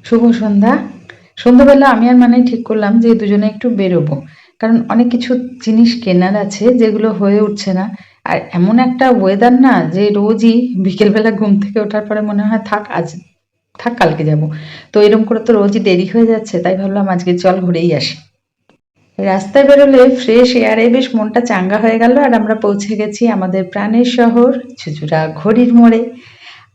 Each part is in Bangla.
শুভ সন্ধ্যা। সন্ধ্যাবেলা আমি আর মানাই ঠিক করলাম যে দুজনে একটু বেরোবো, কারণ অনেক কিছু জিনিস কেনার আছে যেগুলো হয়ে উঠছে না। আর এমন একটা ওয়েদার না, যে রোজই বিকেলবেলা ঘুম থেকে ওঠার পরে মনে হয় থাক আজ, থাক কালকে যাব। তো এরকম করে তো রোজই দেরি হয়ে যাচ্ছে, তাই ভাবলাম আজকে চল ঘুরেই আসি। রাস্তায় বেরোলে ফ্রেশ এয়ারে বেশ মনটা চাঙ্গা হয়ে গেল, আর আমরা পৌঁছে গেছি আমাদের প্রাণের শহর চুঁচুড়া ঘড়ির মোড়ে।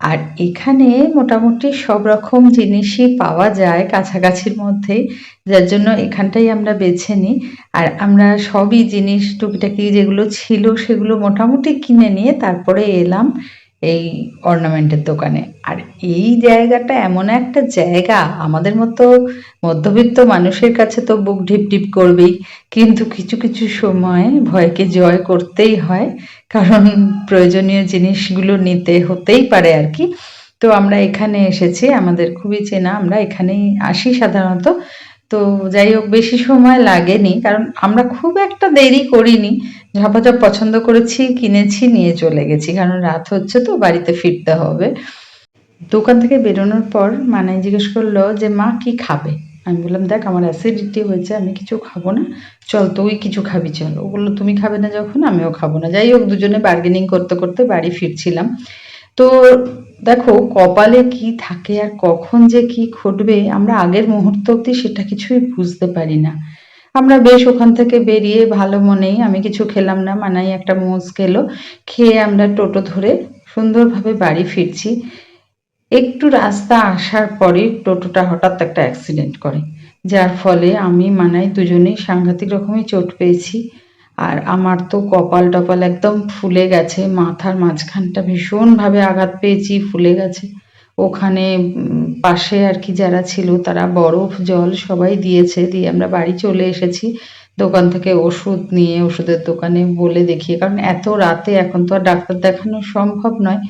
আর এখানে মোটামুটি সব রকম জিনিসই পাওয়া যায় কাছাকাছির মধ্যেই, যার জন্য এখানটাই আমরা বেছে নিই। আর আমরা সবই জিনিস টুকিটাকি যেগুলো ছিল সেগুলো মোটামুটি কিনে নিয়ে তারপরে এলাম এই অর্নামেন্টের দোকানে। আর এই জায়গাটা এমন একটা জায়গা, আমাদের মতো মধ্যবিত্ত মানুষের কাছে তো বুক ঢিপ ঢিপ করবেই, কিন্তু কিছু কিছু সময় ভয়কে জয় করতেই হয়, কারণ প্রয়োজনীয় জিনিসগুলো নিতে হতেই পারে আর কি। তো আমরা এখানে এসেছি, আমাদের খুবই চেনা, আমরা এখানেই আসি সাধারণত। তো যাই হোক, বেশি সময় লাগেনি, কারণ আমরা খুব একটা দেরি করিনি। ঝপাঝপ পছন্দ করেছি, কিনেছি, নিয়ে চলে গেছি, কারণ রাত হচ্ছে তো বাড়িতে ফিরতে হবে। দোকান থেকে বেরোনোর পর মানাই জিজ্ঞেস করলো যে মা কি খাবে। আমি বললাম দেখ আমার অ্যাসিডিটি হয়েছে, আমি কিছু খাবো না, চল তুই কিছু খাবি চল। ও বললো তুমি খাবে না যখন আমিও খাবো না। যাই হোক, দুজনে বার্গেনিং করতে করতে বাড়ি ফিরছিলাম। তো দেখো কপালে কি থাকে আর কখন যে কি ঘটবে আমরা আগের মুহূর্ত অবধি সেটা কিছুই বুঝতে পারি না। আমরা বেশ ওখান থেকে বেরিয়ে ভালো মনেই, আমি কিছু খেলাম না, মানাই একটা মোমোজ খেলো, খেয়ে আমরা টোটো ধরে সুন্দরভাবে বাড়ি ফিরছি। একটু রাস্তা আসার পরে টোটোটা হঠাৎ একটা অ্যাক্সিডেন্ট করে, যার ফলে আমি মানাই দুজনেই সাংঘাতিক রকমের চোট পেয়েছি। আর আমার তো কপাল টপাল একদম ফুলে গেছে, মাথার মাঝখানটা ভীষণভাবে আঘাত পেয়েছি, ফুলে গেছে। ওখানে পাশে আর কি যারা ছিল তারা বরফ জল সবাই দিয়েছে, দিয়ে আমরা বাড়ি চলে এসেছি। দোকান থেকে ওষুধ নিয়ে ওষুধের দোকানে বলে দেখিয়ে, কারণ এত রাতে এখন তো আর ডাক্তার দেখানো সম্ভব নয়।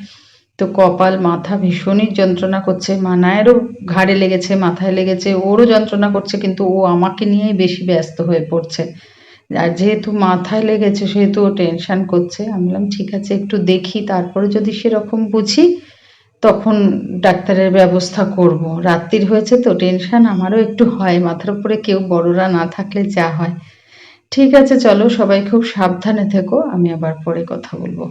তো কপাল মাথা ভীষণই যন্ত্রণা করছে, মানায়েরও ঘাড়ে লেগেছে, মাথায় লেগেছে, ওরও যন্ত্রণা করছে, কিন্তু ও আমাকে নিয়েই বেশি ব্যস্ত হয়ে পড়ছে। আর যেহেতু মাথায় লেগেছে সেহেতু ও টেনশন করছে। আমি বললাম ঠিক আছে একটু দেখি, তারপরে যদি সেরকম বুঝি তখন ডাক্তারের ব্যবস্থা করব। রাত্রির হয়েছে তো টেনশন আমারও একটু হয়, মাথার উপরে কেউ বড়রা না থাকলে যা হয়। ঠিক আছে চলো, সবাই খুব সাবধানে থেকো, আমি আবার পরে কথা বলবো।